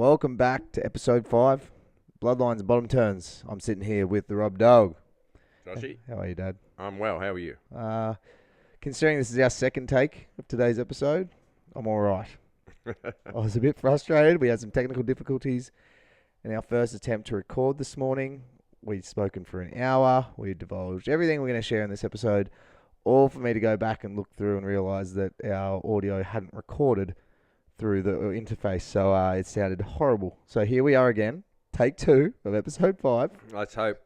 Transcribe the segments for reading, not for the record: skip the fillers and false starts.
Welcome back to episode 5, Bloodlines Bottom Turns. I'm sitting here with the Rob Dog. Joshy, How are you, Dad? I'm well. How are you? Considering this is our second take of today's episode, I'm all right. I was a bit frustrated. We had some technical difficulties in our first attempt to record this morning. We'd spoken for an hour. We divulged everything we're going to share in this episode, all for me to go back and look through and realise that our audio hadn't recorded through the interface, so it sounded horrible. So here we are again, take 2 of episode 5. Let's hope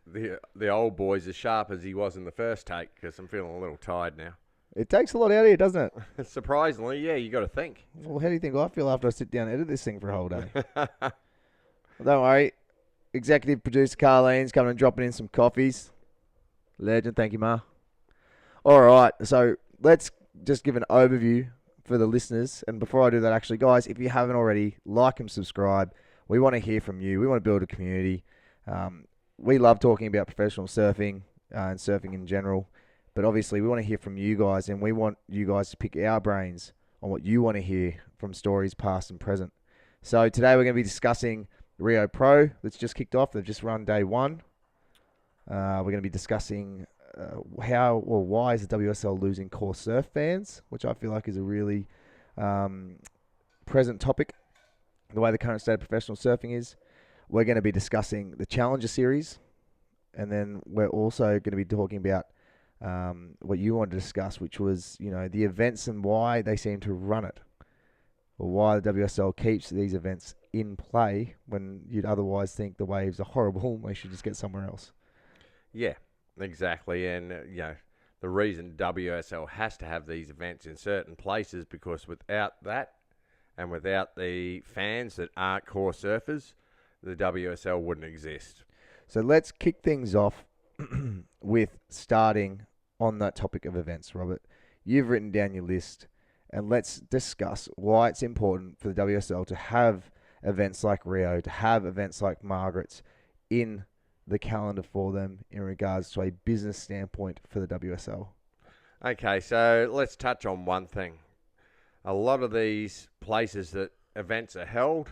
the old boy's as sharp as he was in the first take, because I'm feeling a little tired now. It takes a lot out of you, doesn't it? Surprisingly, yeah, you got to think. Well, how do you think I feel after I sit down and edit this thing for a whole day? Well, don't worry. Executive producer Carlene's coming and dropping in some coffees. Legend, thank you, Ma. All right, so let's just give an overview for the listeners. And before I do that, actually, guys, if you haven't already, like and subscribe. We want to hear from you. We want to build a community. We love talking about professional surfing and surfing in general. But obviously, we want to hear from you guys, and we want you guys to pick our brains on what you want to hear from stories past and present. So today we're going to be discussing Rio Pro that's just kicked off. They've just run day 1. We're going to be discussing how or why is the WSL losing core surf fans, which I feel like is a really present topic, the way the current state of professional surfing is. We're going to be discussing the Challenger Series, and then we're also going to be talking about what you wanted to discuss, which was, the events and why they seem to run it, or why the WSL keeps these events in play when you'd otherwise think the waves are horrible and they should just get somewhere else. Yeah, exactly. And, the reason WSL has to have these events in certain places, because without that and without the fans that aren't core surfers, the WSL wouldn't exist. So let's kick things off with starting on that topic of events, Robert. You've written down your list, and let's discuss why it's important for the WSL to have events like Rio, to have events like Margaret's in the calendar for them in regards to a business standpoint for the WSL. Okay, so let's touch on one thing. A lot of these places that events are held,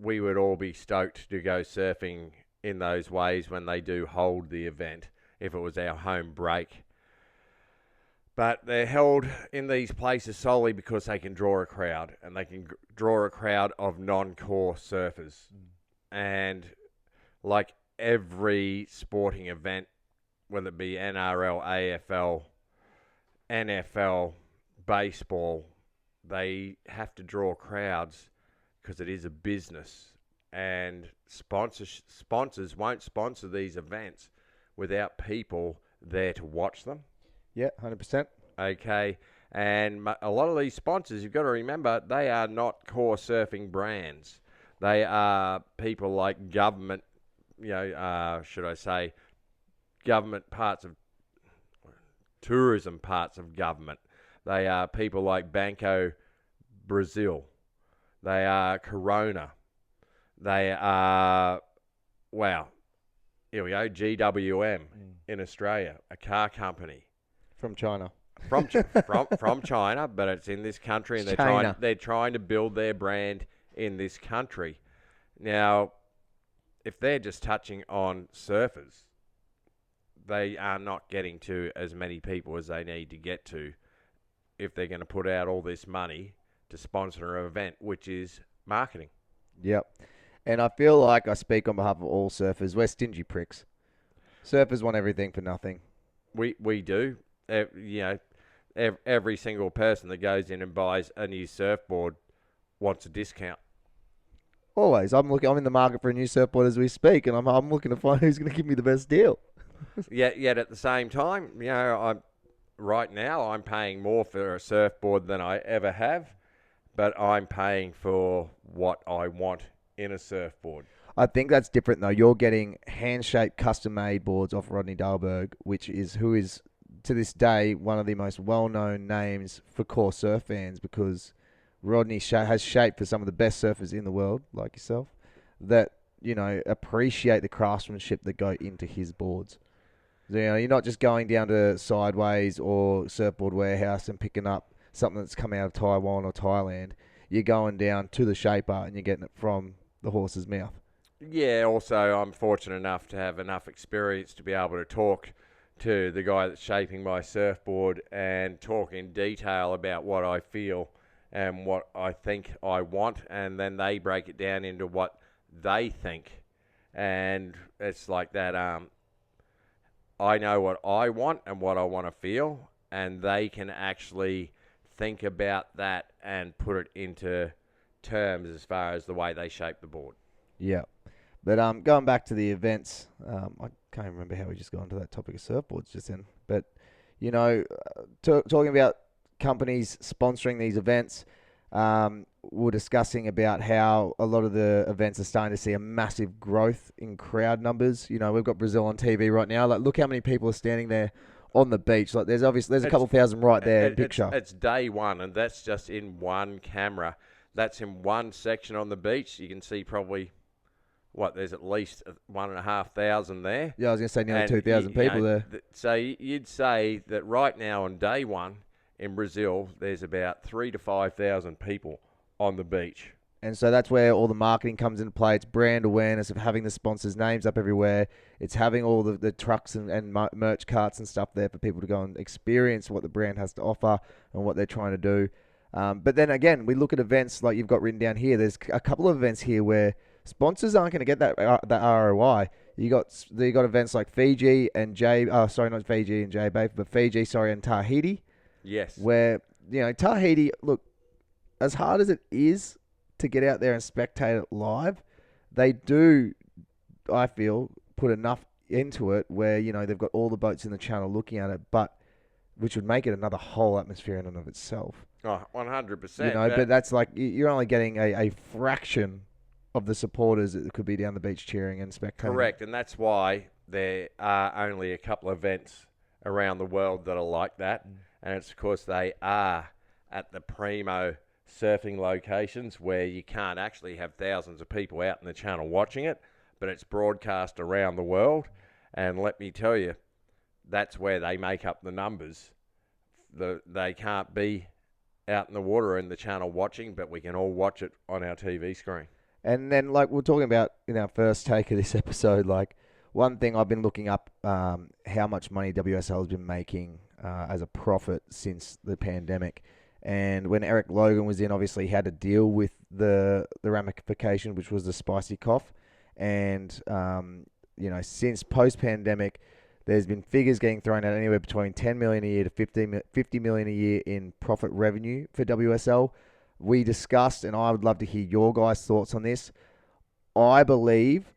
we would all be stoked to go surfing in those ways when they do hold the event, if it was our home break. But they're held in these places solely because they can draw a crowd, and they can draw a crowd of non-core surfers. And like every sporting event, whether it be NRL, AFL, NFL, baseball, they have to draw crowds because it is a business, and sponsors won't sponsor these events without people there to watch them. Yeah, 100%. Okay, and a lot of these sponsors, you've got to remember, they are not core surfing brands. They are people like government, should I say, government parts of tourism parts of government. They are people like Banco Brazil. They are Corona. They are, here we go, GWM in Australia, a car company. From China. From China, but it's in this country, and they're trying to build their brand in this country. Now, if they're just touching on surfers, they are not getting to as many people as they need to get to if they're going to put out all this money to sponsor an event, which is marketing. Yep. And I feel like I speak on behalf of all surfers. We're stingy pricks. Surfers want everything for nothing. We do. Every single person that goes in and buys a new surfboard wants a discount. Always. I'm in the market for a new surfboard as we speak, and I'm looking to find who's going to give me the best deal. Yet at the same time, right now I'm paying more for a surfboard than I ever have, but I'm paying for what I want in a surfboard. I think that's different, though. You're getting hand-shaped, custom-made boards off Rodney Dahlberg, who is, to this day, one of the most well-known names for core surf fans, because Rodney has shaped for some of the best surfers in the world, like yourself, that, appreciate the craftsmanship that go into his boards. You're not just going down to Sideways or Surfboard Warehouse and picking up something that's come out of Taiwan or Thailand. you're going down to the shaper and you're getting it from the horse's mouth. Yeah, also I'm fortunate enough to have enough experience to be able to talk to the guy that's shaping my surfboard and talk in detail about what I feel and what I think I want, and then they break it down into what they think. And it's like that, I know what I want and what I want to feel, and they can actually think about that and put it into terms as far as the way they shape the board. Yeah. But going back to the events, I can't remember how we just got onto that topic of surfboards just then. But, you know, talking about companies sponsoring these events, we're discussing about how a lot of the events are starting to see a massive growth in crowd numbers. You know, we've got Brazil on TV right now. Like, look how many people are standing there on the beach. Like, there's a couple thousand right there in picture. It's day one, and that's just in one camera. That's in one section on the beach. You can see probably... there's at least 1,500 there. Yeah, I was going to say nearly 2,000 people there. So you'd say that right now on day one in Brazil, there's about 3,000 to 5,000 people on the beach. And so that's where all the marketing comes into play. It's brand awareness of having the sponsors' names up everywhere. It's having all the trucks and merch carts and stuff there for people to go and experience what the brand has to offer and what they're trying to do. But then again, we look at events like you've got written down here. There's a couple of events here where sponsors aren't going to get that ROI. You got events like Fiji and not Fiji and J-Bay, but Fiji, and Tahiti. Yes. Where, you know, Tahiti, look, as hard as it is to get out there and spectate it live, they do, I feel, put enough into it where, you know, they've got all the boats in the channel looking at it, but which would make it another whole atmosphere in and of itself. Oh, 100%. You know, but that's like, you're only getting a fraction of the supporters that could be down the beach cheering and spectating. Correct, and that's why there are only a couple of events around the world that are like that, and it's because they are at the primo surfing locations where you can't actually have thousands of people out in the channel watching it, but it's broadcast around the world, and let me tell you, that's where they make up the numbers. They can't be out in the water in the channel watching, but we can all watch it on our TV screen. And then, like we're talking about in our first take of this episode, like one thing I've been looking up, how much money WSL has been making as a profit since the pandemic. And when Eric Logan was in, obviously he had to deal with the ramification, which was the spicy cough. And, you know, since post-pandemic, there's been figures getting thrown out anywhere between 10 million a year to 50 million a year in profit revenue for WSL. We discussed, and I would love to hear your guys' thoughts on this. I believe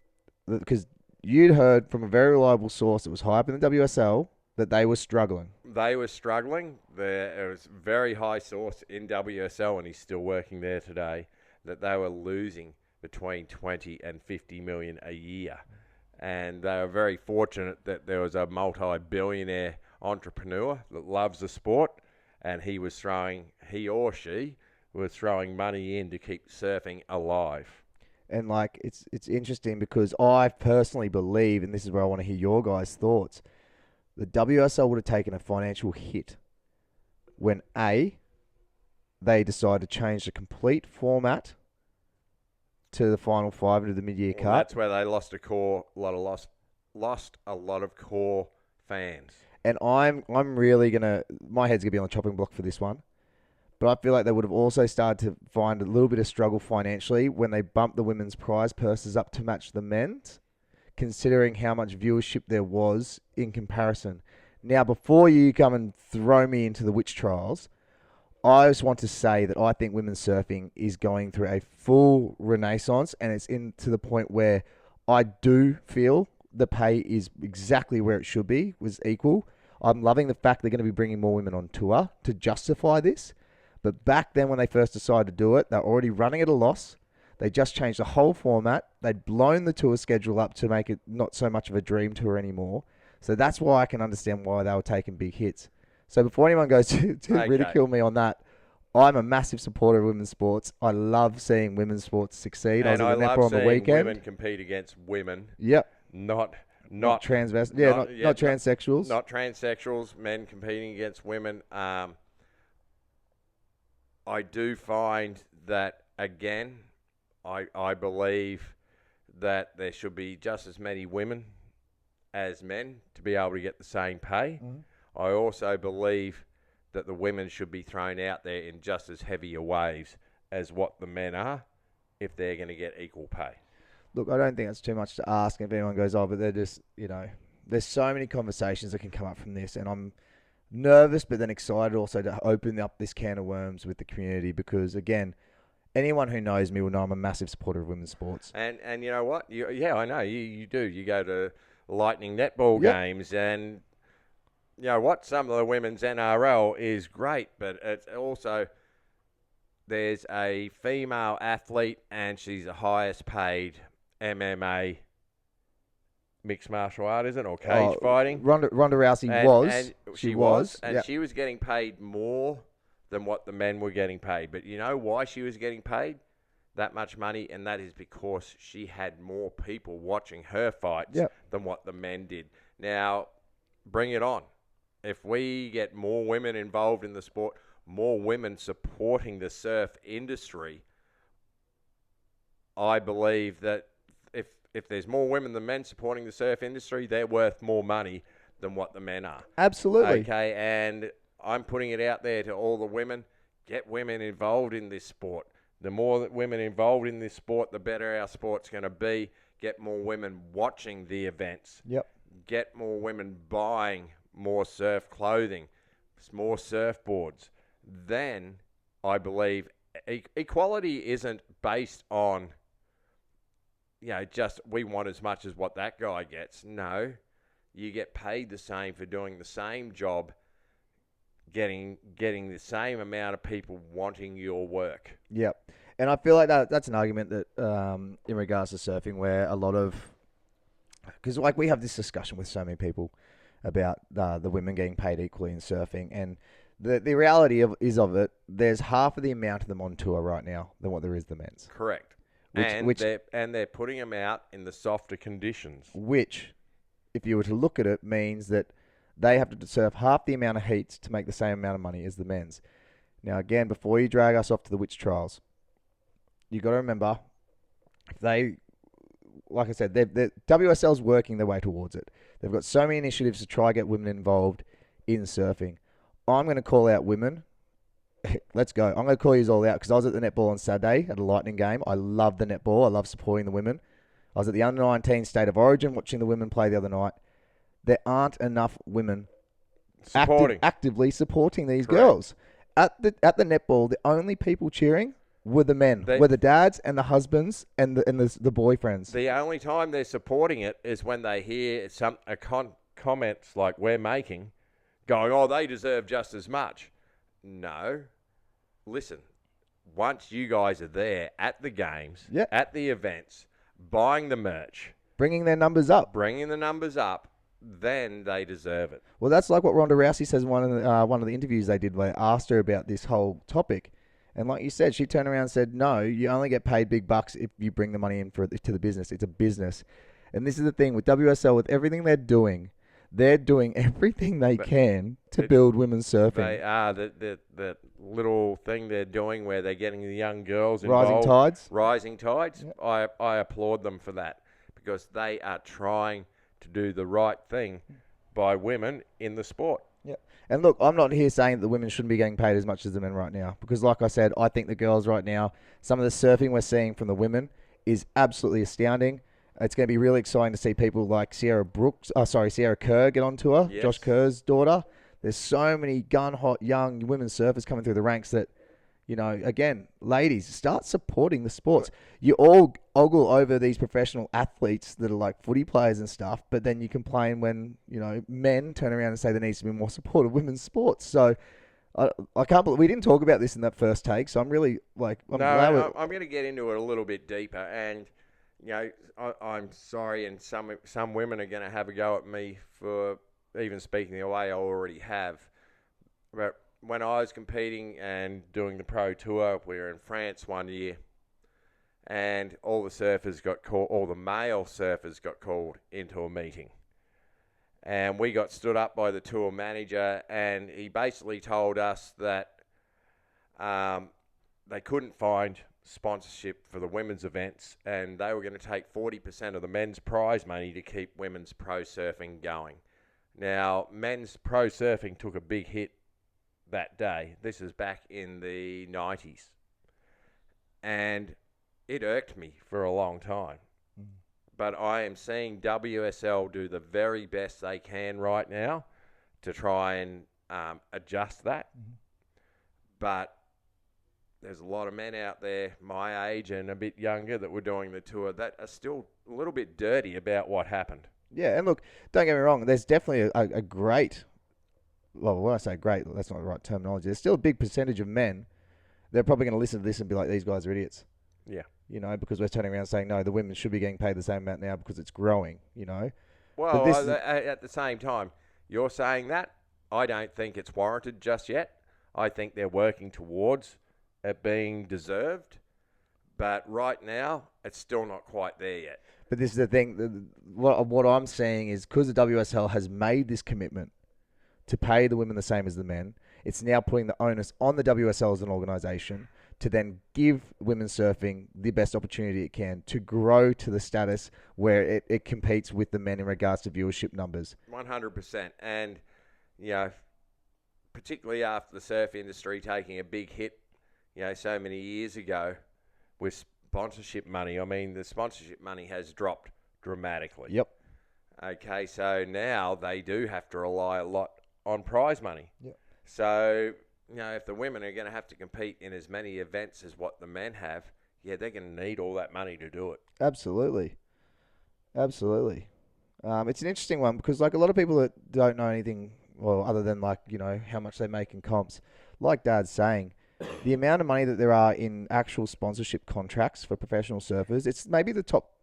that because you'd heard from a very reliable source that was high up in the WSL that they were struggling. They were struggling. There was a very high source in WSL, and he's still working there today, that they were losing between 20 and 50 million a year. And they were very fortunate that there was a multi-billionaire entrepreneur that loves the sport, and he or she was throwing money in to keep surfing alive. And like it's interesting because I personally believe, and this is where I want to hear your guys' thoughts, the WSL would have taken a financial hit when they decided to change the complete format to the final five into the mid-year cut. That's where they lost a lot of core fans. And I'm really my head's gonna be on the chopping block for this one. But I feel like they would have also started to find a little bit of struggle financially when they bumped the women's prize purses up to match the men's, considering how much viewership there was in comparison. Now, before you come and throw me into the witch trials, I just want to say that I think women's surfing is going through a full renaissance, and it's to the point where I do feel the pay is exactly where it should be, was equal. I'm loving the fact they're going to be bringing more women on tour to justify this. But back then when they first decided to do it, they were already running at a loss. They just changed the whole format. They'd blown the tour schedule up to make it not so much of a dream tour anymore. So that's why I can understand why they were taking big hits. So before anyone goes to ridicule me on that, I'm a massive supporter of women's sports. I love seeing women's sports succeed. And I was at the netball on the weekend. Women compete against women. Yep. Not not transsexuals. Not transsexuals, men competing against women. I do find that, again, I believe that there should be just as many women as men to be able to get the same pay. I also believe that the women should be thrown out there in just as heavier waves as what the men are if they're going to get equal pay. Look, I don't think that's too much to ask if anyone goes, but they're just, there's so many conversations that can come up from this, and I'm nervous but then excited also to open up this can of worms with the community because, again, anyone who knows me will know I'm a massive supporter of women's sports. And you know what? I know. You do. You go to Lightning netball games and you know what? Some of the women's NRL is great, but it's also there's a female athlete and she's the highest paid MMA mixed martial art, isn't it? Or cage fighting. Ronda Rousey was. And she was. And she was getting paid more than what the men were getting paid. But you know why she was getting paid that much money? And that is because she had more people watching her fights than what the men did. Now, bring it on. If we get more women involved in the sport, more women supporting the surf industry, I believe that if there's more women than men supporting the surf industry, they're worth more money than what the men are. Absolutely. Okay, and I'm putting it out there to all the women. Get women involved in this sport. The more that women involved in this sport, the better our sport's going to be. Get more women watching the events. Get more women buying more surf clothing, more surfboards. Then I believe equality isn't based on, just we want as much as what that guy gets. No, you get paid the same for doing the same job, getting the same amount of people wanting your work. Yep. And I feel like that's an argument that in regards to surfing where a lot of, because like we have this discussion with so many people about the women getting paid equally in surfing, and the reality of it, there's half of the amount of them on tour right now than what there is the men's. Correct. They're putting them out in the softer conditions. Which, if you were to look at it, means that they have to surf half the amount of heats to make the same amount of money as the men's. Now, again, before you drag us off to the witch trials, you got to remember, if they, like I said, WSL's working their way towards it. They've got so many initiatives to try to get women involved in surfing. I'm going to call out women. Let's go. I'm going to call you all out because I was at the netball on Saturday at a Lightning game. I love the netball. I love supporting the women. I was at the under-19 State of Origin watching the women play the other night. There aren't enough women actively supporting these girls. At the netball, the only people cheering were the men, were the dads and the husbands and the boyfriends. The only time they're supporting it is when they hear comments like we're making, going, oh, they deserve just as much. No. Listen, once you guys are there at the games, at the events, buying the merch, bringing their numbers up, then they deserve it. Well, that's like what Ronda Rousey says in one of the interviews they did where they asked her about this whole topic. And like you said, she turned around and said, no, you only get paid big bucks if you bring the money in to the business. It's a business. And this is the thing with WSL, with everything they're doing everything they can to build women's surfing. They are. The little thing they're doing where they're getting the young girls involved. Rising Tides. Yep. I applaud them for that because they are trying to do the right thing by women in the sport. Yeah. And look, I'm not here saying that the women shouldn't be getting paid as much as the men right now because like I said, I think the girls right now, some of the surfing we're seeing from the women is absolutely astounding. It's going to be really exciting to see people like Sierra Kerr get on tour, yes. Josh Kerr's daughter. There's so many gun-hot young women surfers coming through the ranks that, again, ladies, start supporting the sports. You all ogle over these professional athletes that are like footy players and stuff, but then you complain when, men turn around and say there needs to be more support of women's sports. So I can't believe we didn't talk about this in that first take, so I'm really I'm going to get into it a little bit deeper and I'm sorry, and some women are going to have a go at me for even speaking the way I already have. But when I was competing and doing the pro tour, we were in France one year, and all the male surfers got called into a meeting. And we got stood up by the tour manager, and he basically told us that they couldn't find sponsorship for the women's events, and they were going to take 40% of the men's prize money to keep women's pro surfing going. Now, men's pro surfing took a big hit that day. This is back in the 90s. And it irked me for a long time. But I am seeing WSL do the very best they can right now to try and adjust that. But there's a lot of men out there my age and a bit younger that were doing the tour that are still a little bit dirty about what happened. Yeah, and look, don't get me wrong. There's definitely a great, well, when I say great, that's not the right terminology. There's still a big percentage of men. They're probably going to listen to this and be like, these guys are idiots. Yeah. You know, because we're turning around saying, no, the women should be getting paid the same amount now because it's growing, you know. Well, at the same time, you're saying that. I don't think it's warranted just yet. I think they're working towards it being deserved. But right now, it's still not quite there yet. But this is the thing. What I'm saying is because the WSL has made this commitment to pay the women the same as the men, it's now putting the onus on the WSL as an organisation to then give women's surfing the best opportunity it can to grow to the status where it competes with the men in regards to viewership numbers. 100%. And, you know, particularly after the surf industry taking a big hit, you know, so many years ago with sponsorship money. I mean, the sponsorship money has dropped dramatically. Yep. Okay, so now they do have to rely a lot on prize money. Yep. So, you know, if the women are going to have to compete in as many events as what the men have, yeah, they're going to need all that money to do it. Absolutely. Absolutely. It's an interesting one because, like, a lot of people that don't know anything, well, other than, like, you know, how much they make in comps, like Dad's saying, the amount of money that there are in actual sponsorship contracts for professional surfers, it's maybe the top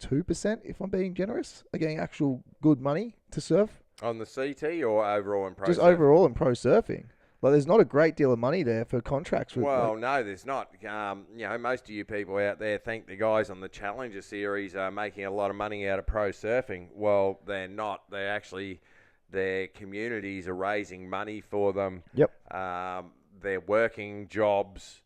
2%, if I'm being generous, are getting actual good money to surf. On the CT or overall in pro Just surfing? overall in pro surfing. Like, there's not a great deal of money there for contracts. Well, no, there's not. You know, most of you people out there think the guys on the Challenger Series are making a lot of money out of pro surfing. Well, they're not. They're actually, their communities are raising money for them. Yep. They're working jobs,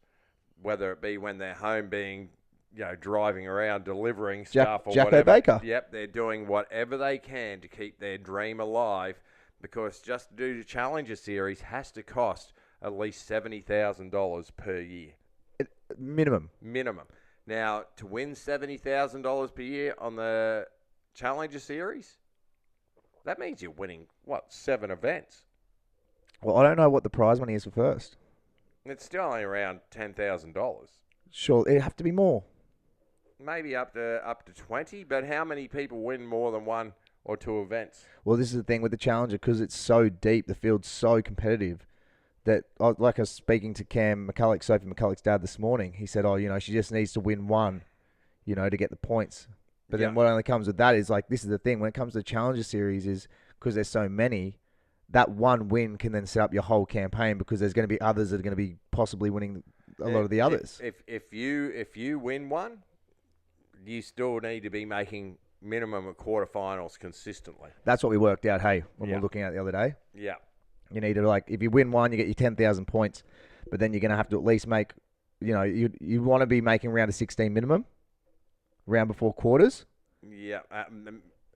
whether it be when they're home being, you know, driving around delivering stuff or Jacko whatever. Baker. Yep, they're doing whatever they can to keep their dream alive. Because just to do the Challenger Series has to cost at least $70,000 per year. Minimum. Now, to win $70,000 per year on the Challenger Series, that means you're winning, 7 events? Well, I don't know what the prize money is for first. It's still only around $10,000. Sure, it'd have to be more. Maybe up to 20, but how many people win more than 1 or 2 events? Well, this is the thing with the Challenger, because it's so deep, the field's so competitive, that, like I was speaking to Cam McCulloch, Sophie McCulloch's dad this morning, he said, you know, she just needs to win 1, you know, to get the points. But then what only comes with that is, like, this is the thing, when it comes to the Challenger Series is, because there's so many, that 1 win can then set up your whole campaign, because there's going to be others that are going to be possibly winning a lot of the others. If you win 1, you still need to be making minimum of quarterfinals consistently. That's what we worked out, hey, when we were looking at it the other day. Yeah. You need to, like, if you win 1, you get your 10,000 points, but then you're going to have to at least make, you know, you want to be making round of 16 minimum, round before quarters. Yeah,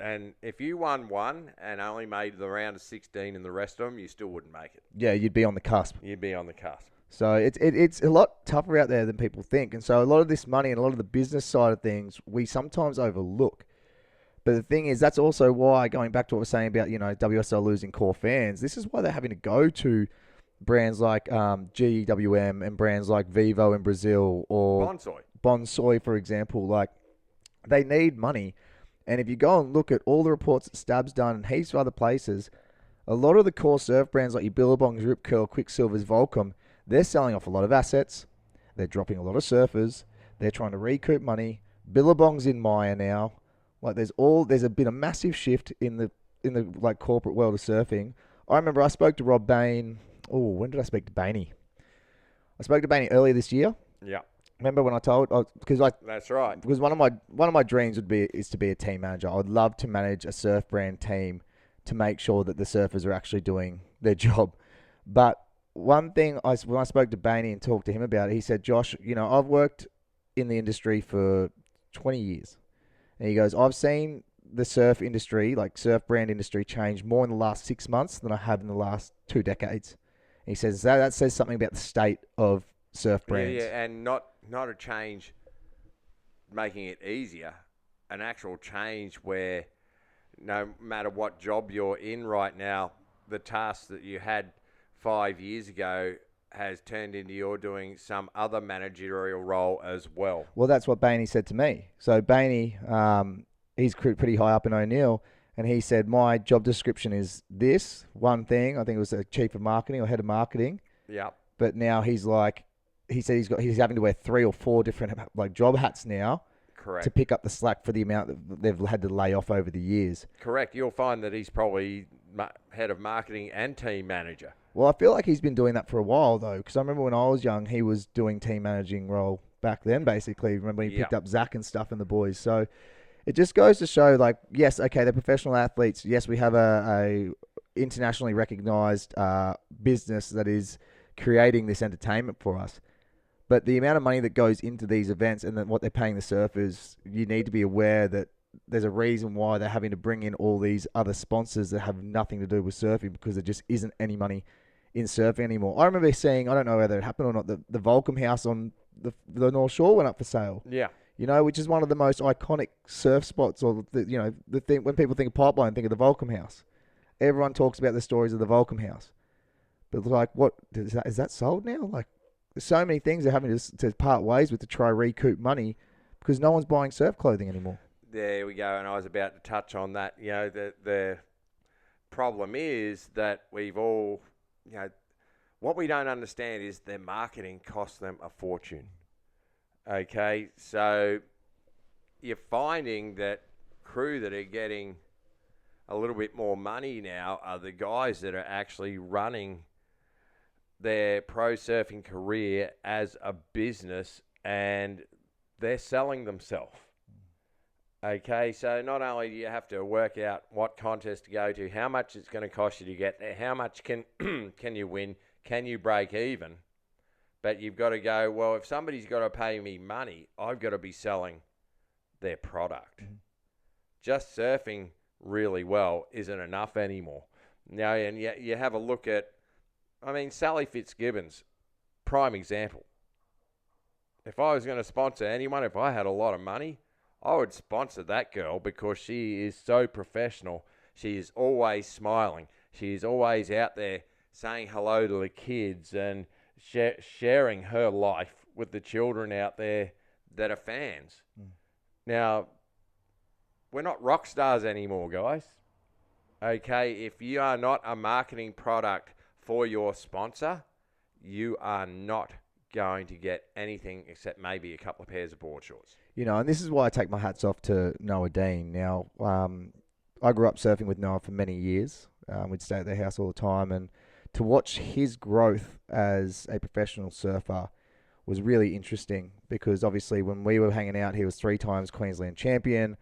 and if you won 1 and only made the round of 16 in the rest of them, you still wouldn't make it. Yeah, you'd be on the cusp. You'd be on the cusp. So it's a lot tougher out there than people think. And so a lot of this money and a lot of the business side of things, we sometimes overlook. But the thing is, that's also why, going back to what we're saying about, you know, WSL losing core fans, this is why they're having to go to brands like GWM and brands like Vivo in Brazil or Bonsoi, for example. Like, they need money. And if you go and look at all the reports that Stab's done and heaps of other places, a lot of the core surf brands like your Billabongs, Rip Curl, Quicksilvers, Volcom, they're selling off a lot of assets. They're dropping a lot of surfers. They're trying to recoup money. Billabong's in Maya now. Like, there's been a massive shift in the like corporate world of surfing. I remember I spoke to Rob Bain. Oh, when did I speak to Bainey? I spoke to Bainey earlier this year. Yeah. Remember when I told? That's right. Because one of my dreams is to be a team manager. I would love to manage a surf brand team to make sure that the surfers are actually doing their job. But one thing when I spoke to Bainey and talked to him about it, he said, Josh, I've worked in the industry for 20 years. And he goes, I've seen the surf industry, like surf brand industry, change more in the last 6 months than I have in the last 2 decades. And he says that says something about the state of surf brands. Yeah, and not a change making it easier, an actual change where no matter what job you're in right now, the task that you had 5 years ago has turned into you're doing some other managerial role as well. Well, that's what Bainey said to me. So Bainey, he's pretty high up in O'Neill, and he said, my job description is this one thing. I think it was a chief of marketing or head of marketing. Yeah. But now he's like, he said he's having to wear 3 or 4 different like job hats now. Correct. To pick up the slack for the amount that they've had to lay off over the years. Correct. You'll find that he's probably head of marketing and team manager. Well, I feel like he's been doing that for a while, though, because I remember when I was young, he was doing team managing role back then, basically. Remember when he picked up Zach and stuff and the boys. So it just goes to show, like, yes, okay, they're professional athletes. Yes, we have a internationally recognized business that is creating this entertainment for us. But the amount of money that goes into these events and then what they're paying the surfers, you need to be aware that there's a reason why they're having to bring in all these other sponsors that have nothing to do with surfing, because there just isn't any money in surfing anymore. I remember seeing, I don't know whether it happened or not, the Volcom House on the North Shore went up for sale. Yeah. Which is one of the most iconic surf spots, or the thing when people think of Pipeline, think of the Volcom House. Everyone talks about the stories of the Volcom House. But like, what is that sold now? Like, there's so many things they're having to part ways with to try recoup money because no one's buying surf clothing anymore. There we go, and I was about to touch on that. The problem is that we've all, what we don't understand is their marketing costs them a fortune. Okay, so you're finding that crew that are getting a little bit more money now are the guys that are actually running their pro surfing career as a business, and they're selling themselves. Okay, so not only do you have to work out what contest to go to, how much it's going to cost you to get there, how much can you win, can you break even, but you've got to go, well, if somebody's got to pay me money, I've got to be selling their product. Mm-hmm. Just surfing really well isn't enough anymore. Now, and you have a look at, Sally Fitzgibbons, prime example. If I was going to sponsor anyone, if I had a lot of money, I would sponsor that girl because she is so professional. She is always smiling. She is always out there saying hello to the kids and sharing her life with the children out there that are fans. Mm. Now, we're not rock stars anymore, guys. Okay, if you are not a marketing product for your sponsor, you are not going to get anything except maybe a couple of pairs of board shorts. And this is why I take my hats off to Noah Dean. Now, I grew up surfing with Noah for many years. We'd stay at their house all the time, and to watch his growth as a professional surfer was really interesting because obviously when we were hanging out, he was 3 times Queensland champion.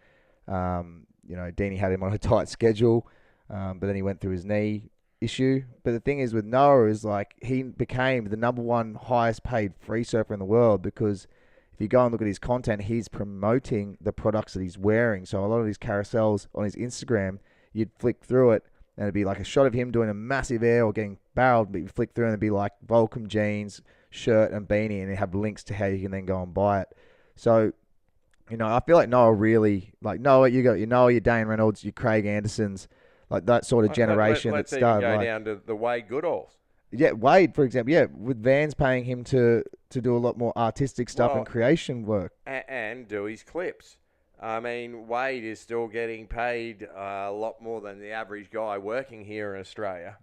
Deanie had him on a tight schedule, but then he went through his knee issue. But the thing is with Noah is like he became the #1 highest paid free surfer in the world because if you go and look at his content, he's promoting the products that he's wearing. So a lot of these carousels on his Instagram, you'd flick through it and it'd be like a shot of him doing a massive air or getting barreled, but you flick through and it'd be like Volcom jeans, shirt and beanie, and it have links to how you can then go and buy it. So, I feel like Noah really, like Noah, you got your Noah, your Dane Reynolds, your Craig Andersons, like that sort of generation let's that started. Let's even go down to the Wade Goodalls. Yeah, Wade, for example. Yeah, with Vans paying him to do a lot more artistic stuff and creation work. And do his clips. Wade is still getting paid a lot more than the average guy working here in Australia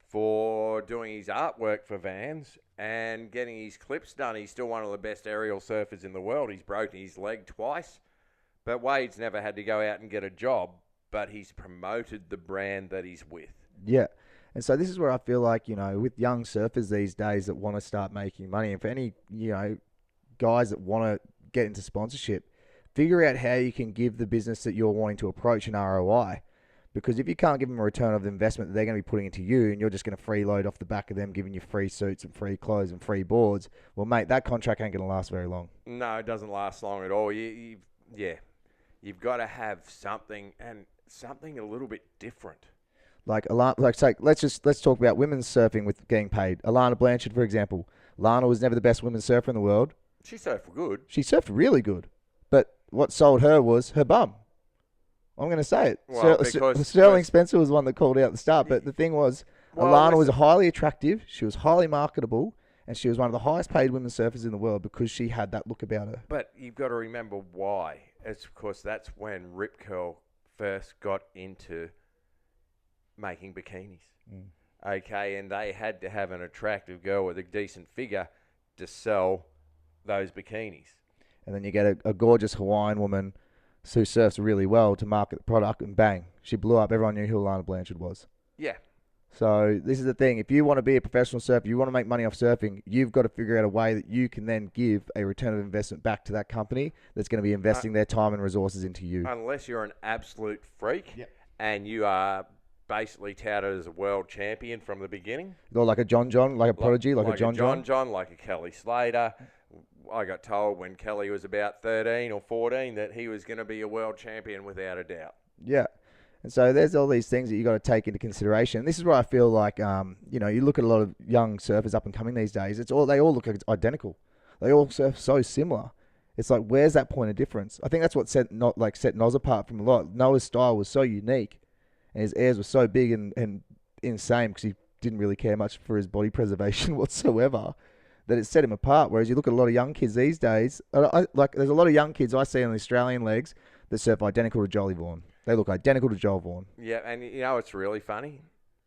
for doing his artwork for Vans and getting his clips done. He's still one of the best aerial surfers in the world. He's broken his leg twice, but Wade's never had to go out and get a job, but he's promoted the brand that he's with. Yeah. And so this is where I feel like, with young surfers these days that want to start making money, and for any, guys that want to get into sponsorship, figure out how you can give the business that you're wanting to approach an ROI. Because if you can't give them a return of the investment that they're going to be putting into you, and you're just going to freeload off the back of them, giving you free suits and free clothes and free boards, well, mate, that contract ain't going to last very long. No, it doesn't last long at all. You've got to have something, and something a little bit different. Like say, let's talk about women's surfing with getting paid. Alana Blanchard, for example. Lana was never the best women's surfer in the world. She surfed good. She surfed really good, but what sold her was her bum. I'm going to say it. Well, Sterling Spencer was the one that called out at the start, but the thing was, Alana was highly attractive. She was highly marketable, and she was one of the highest paid women's surfers in the world because she had that look about her. But you've got to remember why. It's because that's when Rip Curl first got into making bikinis. Okay, and they had to have an attractive girl with a decent figure to sell those bikinis. And then you get a gorgeous Hawaiian woman who surfs really well to market the product, and bang, she blew up. Everyone knew who Alana Blanchard was. Yeah. So this is the thing. If you want to be a professional surfer, you want to make money off surfing, you've got to figure out a way that you can then give a return of investment back to that company that's going to be investing their time and resources into you. Unless you're an absolute freak and you are basically touted as a world champion from the beginning. Or like a John, like a Prodigy, like a John, like a Kelly Slater. I got told when Kelly was about 13 or 14 that he was going to be a world champion without a doubt. Yeah. And so there's all these things that you got to take into consideration. And this is where I feel like, you look at a lot of young surfers up and coming these days. They all look identical. They all surf so similar. It's like, where's that point of difference? I think that's what set Noz apart from a lot. Noah's style was so unique, and his airs were so big and insane because he didn't really care much for his body preservation whatsoever, that it set him apart. Whereas you look at a lot of young kids these days, there's a lot of young kids I see on the Australian legs that surf identical to Jolly Vaughan. They look identical to Joel Vaughan. Yeah, and you know what's really funny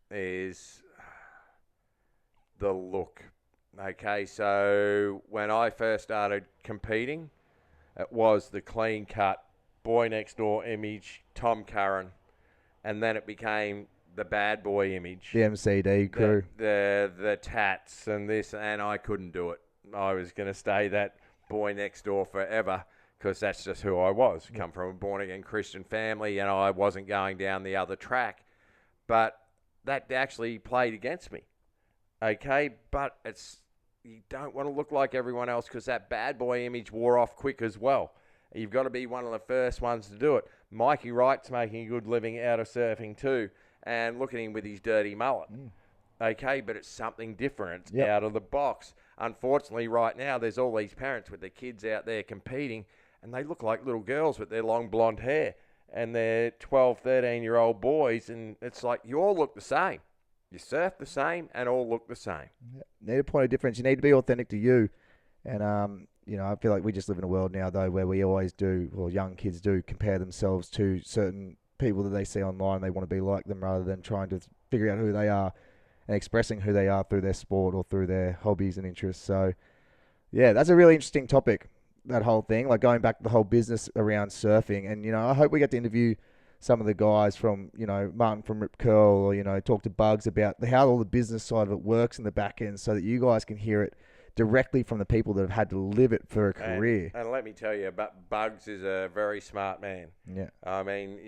is the look. Okay, so when I first started competing, it was the clean-cut, boy next door image, Tom Curran, and then it became the bad boy image. The MCD crew. The tats and this, and I couldn't do it. I was going to stay that boy next door forever because that's just who I was. Come from a born-again Christian family, and I wasn't going down the other track. But that actually played against me. Okay, but you don't want to look like everyone else because that bad boy image wore off quick as well. You've got to be one of the first ones to do it. Mikey Wright's making a good living out of surfing too, and look at him with his dirty mullet. Okay, but it's something different. It's out of the box. Unfortunately, right now, there's all these parents with their kids out there competing, and they look like little girls with their long blonde hair, and they're 12, 13-year-old boys, and it's like, you all look the same. You surf the same and all look the same. Need a point of difference. You need to be authentic to you. And, I feel like we just live in a world now, though, where we always do, or young kids do, compare themselves to certain people that they see online. They want to be like them rather than trying to figure out who they are and expressing who they are through their sport or through their hobbies and interests. So, yeah, that's a really interesting topic, that whole thing, like going back to the whole business around surfing. And, I hope we get to interview some of the guys from, Martin from Rip Curl, or, talk to Bugs about how all the business side of it works in the back end so that you guys can hear it directly from the people that have had to live it for a career. And let me tell you, Bugs is a very smart man. Yeah. I mean,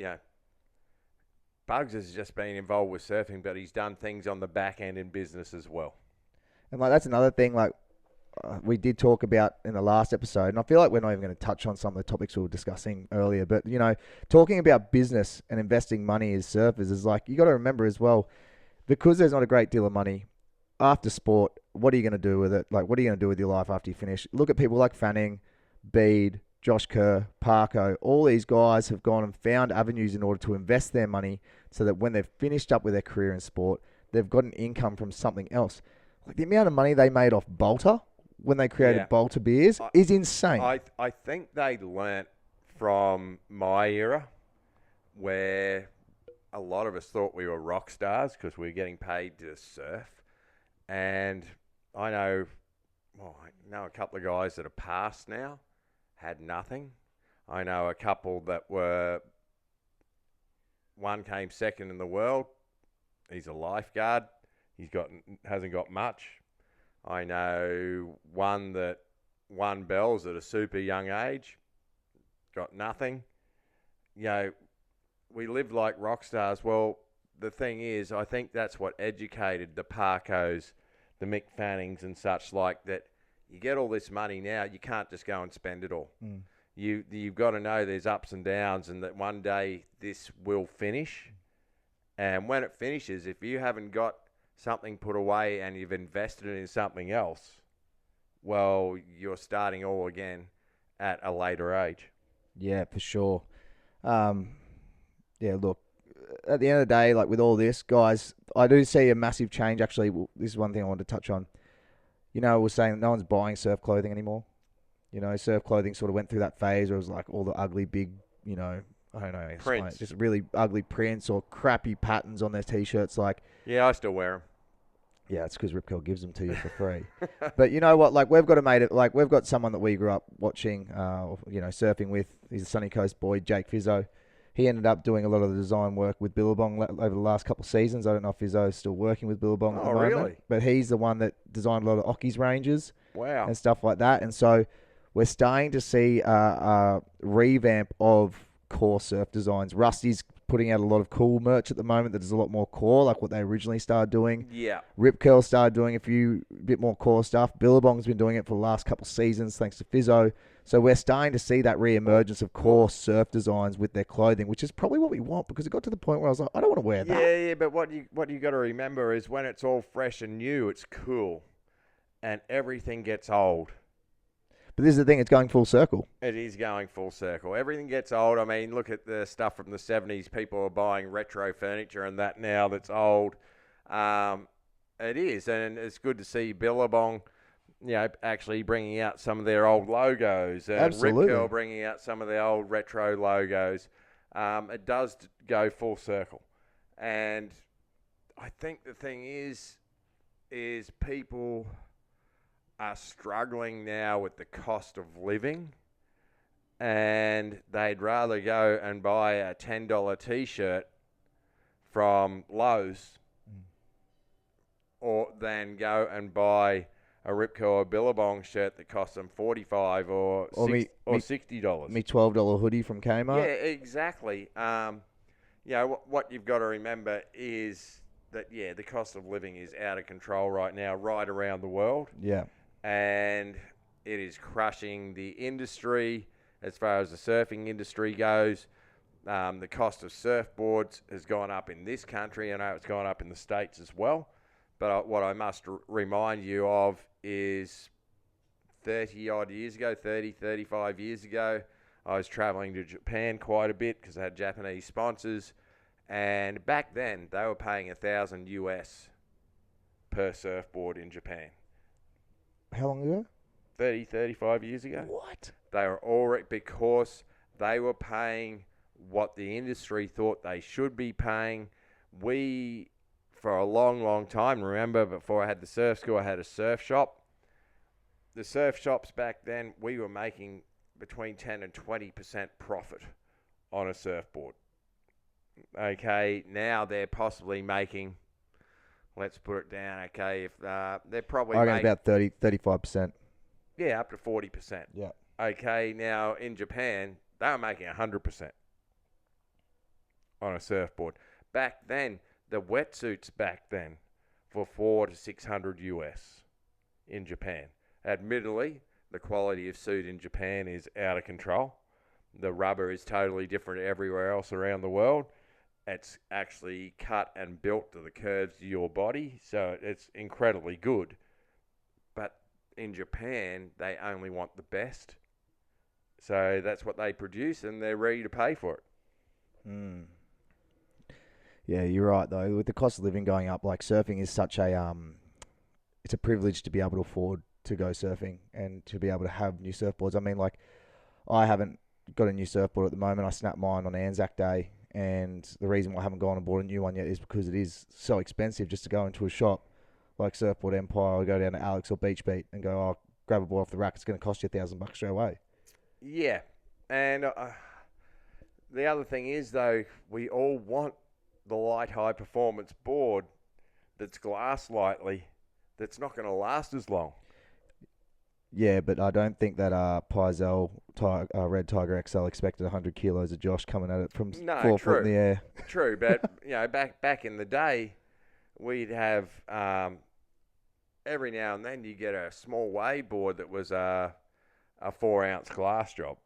Bugs has just been involved with surfing, but he's done things on the back end in business as well. And that's another thing, we did talk about in the last episode, and I feel like we're not even going to touch on some of the topics we were discussing earlier, but, talking about business and investing money as surfers is you got to remember as well, because there's not a great deal of money after sport, what are you going to do with it? What are you going to do with your life after you finish? Look at people like Fanning, Bede, Josh Kerr, Parko. All these guys have gone and found avenues in order to invest their money so that when they've finished up with their career in sport, they've got an income from something else. The amount of money they made off Bolter when they created Bolter beers is insane. I think they learnt from my era where a lot of us thought we were rock stars because we were getting paid to surf. And I know a couple of guys that have passed now, had nothing. I know a couple that one came second in the world. He's a lifeguard. Hasn't got much. I know one that won bells at a super young age, got nothing. we live like rock stars. Well, the thing is, I think that's what educated the Parkos, the Mick Fannings and such like that. You get all this money now, you can't just go and spend it all. You've got to know there's ups and downs, and that one day this will finish. And when it finishes, if you haven't got something put away and you've invested it in something else, well, you're starting all again at a later age. Yeah, for sure. Yeah, look, at the end of the day, like with all this, guys, I do see a massive change. Actually, this is one thing I wanted to touch on. You know, we're saying no one's buying surf clothing anymore. You know, surf clothing sort of went through that phase where it was like all the ugly, big, you know, I don't know, Prints. just really ugly prints or crappy patterns on their t-shirts. Like, Yeah, I still wear them. yeah, it's because Rip Curl gives them to you for free. But you know what? Like, we've got we've got someone that we grew up watching, you know, surfing with. He's a Sunny Coast boy, Jake Fizzo. He ended up doing a lot of the design work with Billabong over the last couple of seasons. I don't know if Fizzo is still working with Billabong at the moment. Really? But he's the one that designed a lot of Ockies ranges. Wow. And stuff like that. And so we're starting to see a revamp of core surf designs. Rusty's putting out a lot of cool merch at the moment that is a lot more core, like what they originally started doing. Yeah. Rip Curl started doing a bit more core stuff. Billabong's been doing it for the last couple of seasons, thanks to Fizzo. So we're starting to see that re-emergence of core surf designs with their clothing, which is probably what we want, because it got to the point where I was like, I don't want to wear that. Yeah, but what you got to remember is when it's all fresh and new, it's cool, and everything gets old. But this is the thing, it's going full circle. It is going full circle. Everything gets old. I mean, look at the stuff from the 70s. People are buying retro furniture and that now that's old. It is, and it's good to see Billabong, you know, actually bringing out some of their old logos. And Absolutely. Rip Curl bringing out some of their old retro logos. It does go full circle. And I think the thing is people are struggling now with the cost of living, and they'd rather go and buy a $10 t-shirt from Lowe's or than go and buy a Rip Curl or Billabong shirt that costs them $45 or $60. Me $12 hoodie from Kmart. Yeah, exactly. You know, what you've got to remember is that, yeah, the cost of living is out of control right now, right around the world. Yeah. And it is crushing the industry as far as the surfing industry goes. The cost of surfboards has gone up in this country. I know it's gone up in the States as well. But what I must remind you of is 35 years ago, I was traveling to Japan quite a bit because I had Japanese sponsors. And back then, they were paying $1,000 US per surfboard in Japan. How long ago? 35 years ago. What? They were already, because they were paying what the industry thought they should be paying. We, for a long, long time, remember, before I had the surf school, I had a surf shop. The surf shops back then, we were making between 10 and 20% profit on a surfboard. Okay, now they're possibly making, let's put it down, okay, if they're probably making about 35%. Yeah, up to 40%. Yeah. Okay, now in Japan, they were making 100% on a surfboard. Back then, the wetsuits back then for $400 to $600 US in Japan. Admittedly, the quality of suit in Japan is out of control. The rubber is totally different everywhere else around the world. It's actually cut and built to the curves of your body, so it's incredibly good. But in Japan, they only want the best. So that's what they produce, and they're ready to pay for it. Yeah, you're right, though. With the cost of living going up, like surfing is such a it's a privilege to be able to afford to go surfing and to be able to have new surfboards. I mean, like, I haven't got a new surfboard at the moment. I snapped mine on Anzac Day, and the reason why I haven't gone and bought a new one yet is because it is so expensive just to go into a shop like Surfboard Empire or go down to Alex or Beach Beat and go, oh, grab a board off the rack. It's going to cost you $1,000 straight away. Yeah, and the other thing is, though, we all want the light high performance board that's glass lightly, that's not going to last as long. Yeah, but I don't think that Pizel Red Tiger XL expected 100 kilos of Josh coming at it from No, 4 foot in true, the air. true. But back in the day, we'd have every now and then you get a small wave board that was a 4 ounce glass job.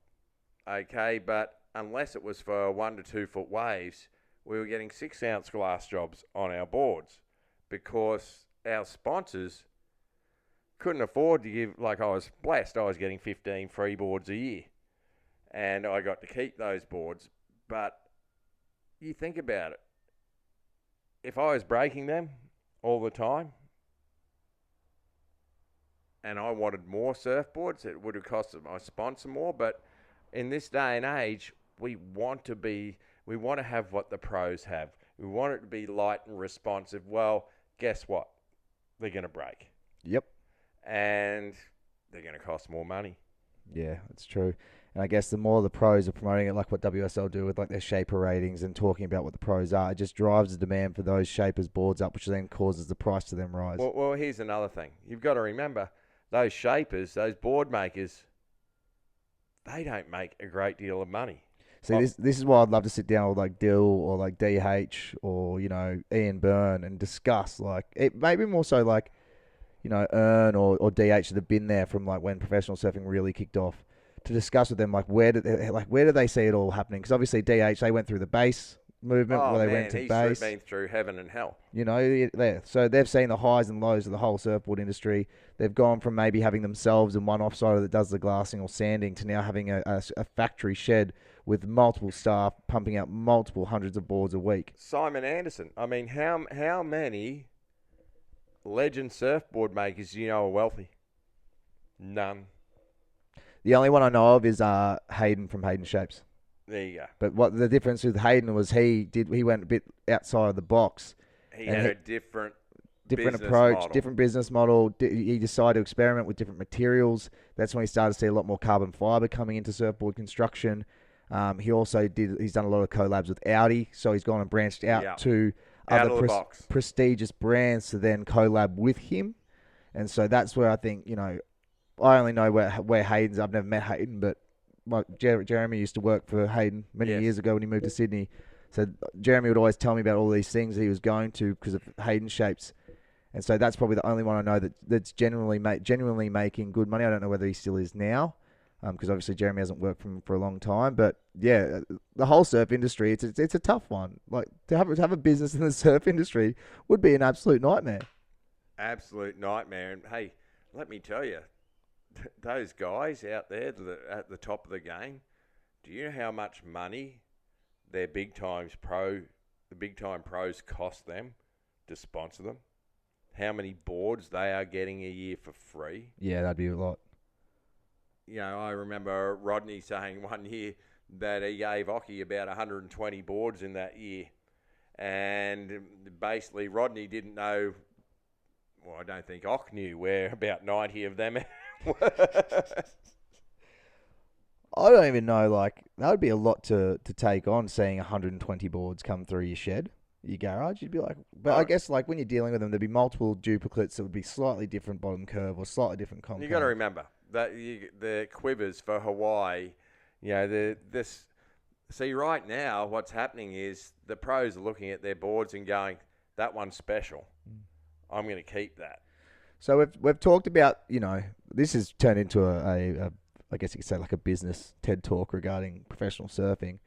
Okay, but unless it was for 1 to 2 foot waves, we were getting 6 ounce glass jobs on our boards because our sponsors couldn't afford to give. Like, I was blessed, I was getting 15 free boards a year, and I got to keep those boards. But you think about it, if I was breaking them all the time and I wanted more surfboards, it would have cost my sponsor more. But in this day and age, we want to have what the pros have. We want it to be light and responsive. Well, guess what? They're going to break. Yep. And they're going to cost more money. Yeah, that's true. And I guess the more the pros are promoting it, like what WSL do with like their shaper ratings and talking about what the pros are, it just drives the demand for those shapers boards up, which then causes the price to them rise. Well, here's another thing. You've got to remember, those shapers, those board makers, they don't make a great deal of money. See, this is why I'd love to sit down with like Dill or like DH or Ian Byrne and discuss like it. Maybe more so like Ern or DH that have been there from like when professional surfing really kicked off, to discuss with them like where did they see it all happening? Because obviously DH, they went through the base movement where they went to base. He's been through heaven and hell. So they've seen the highs and lows of the whole surfboard industry. They've gone from maybe having themselves and one offsider that does the glassing or sanding to now having a factory shed with multiple staff pumping out multiple hundreds of boards a week. Simon Anderson. I mean, how many legend surfboard makers do you know are wealthy? None. The only one I know of is Hayden from Hayden Shapes. There you go. But what the difference with Hayden was he went a bit outside of the box. He had a different approach, model. different business model. He decided to experiment with different materials. That's when he started to see a lot more carbon fiber coming into surfboard construction. He's done a lot of collabs with Audi, so he's gone and branched out to other prestigious brands to then collab with him. And so that's where I think, I only know where Hayden's. I've never met Hayden, but Jeremy used to work for Hayden many years ago when he moved to Sydney. So Jeremy would always tell me about all these things that he was going to because of Hayden Shapes. And so that's probably the only one I know that's genuinely making good money. I don't know whether he still is now, because obviously Jeremy hasn't worked for him for a long time. But yeah, the whole surf industry, it's a tough one. Like to have a business in the surf industry would be an absolute nightmare. Absolute nightmare. And hey, let me tell you, those guys out there at the top of the game, do you know how much money the big time pros cost them to sponsor them? How many boards they are getting a year for free? Yeah, that'd be a lot. I remember Rodney saying one year that he gave Occy about 120 boards in that year. And basically Rodney didn't know, well, I don't think Ock knew where about 90 of them I don't even know, like, that would be a lot to take on, seeing 120 boards come through your shed, your garage. You'd be like, but I guess, like, when you're dealing with them, there'd be multiple duplicates that would be slightly different bottom curve or slightly different compound. You got to remember that the quivers for Hawaii, see, right now, what's happening is the pros are looking at their boards and going, that one's special. I'm going to keep that. So we've talked about, this has turned into a I guess you could say like a business TED talk regarding professional surfing.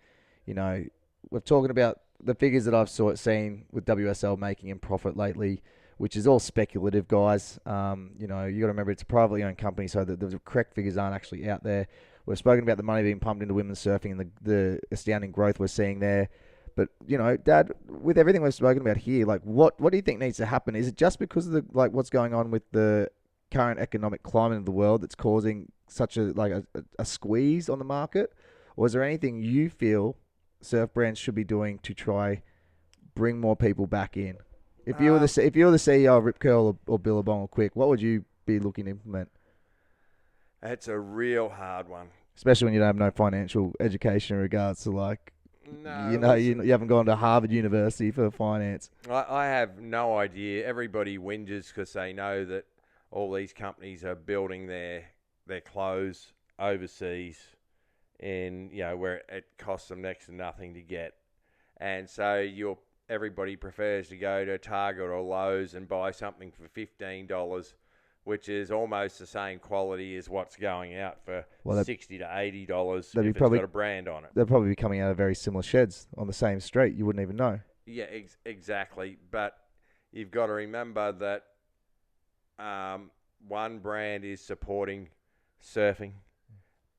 We're talking about the figures that I've seen with WSL making in profit lately, which is all speculative, guys. You got to remember it's a privately owned company, so the correct figures aren't actually out there. We've spoken about the money being pumped into women's surfing and the astounding growth we're seeing there. But, Dad, with everything we've spoken about here, like what do you think needs to happen? Is it just because of what's going on with the current economic climate of the world that's causing such a squeeze on the market? Or is there anything you feel surf brands should be doing to try bring more people back in? If you were the CEO of Rip Curl or Billabong or Quick, what would you be looking to implement? That's a real hard one. Especially when you don't have no financial education in regards to No, you haven't gone to Harvard University for finance. I have no idea. Everybody whinges because they know that all these companies are building their their clothes overseas in, where it costs them next to nothing to get. And so everybody prefers to go to Target or Lowe's and buy something for $15, which is almost the same quality as what's going out for $60 to $80 if it's got a brand on it. They'll probably be coming out of very similar sheds on the same street. You wouldn't even know. Yeah, exactly. But you've got to remember that one brand is supporting surfing.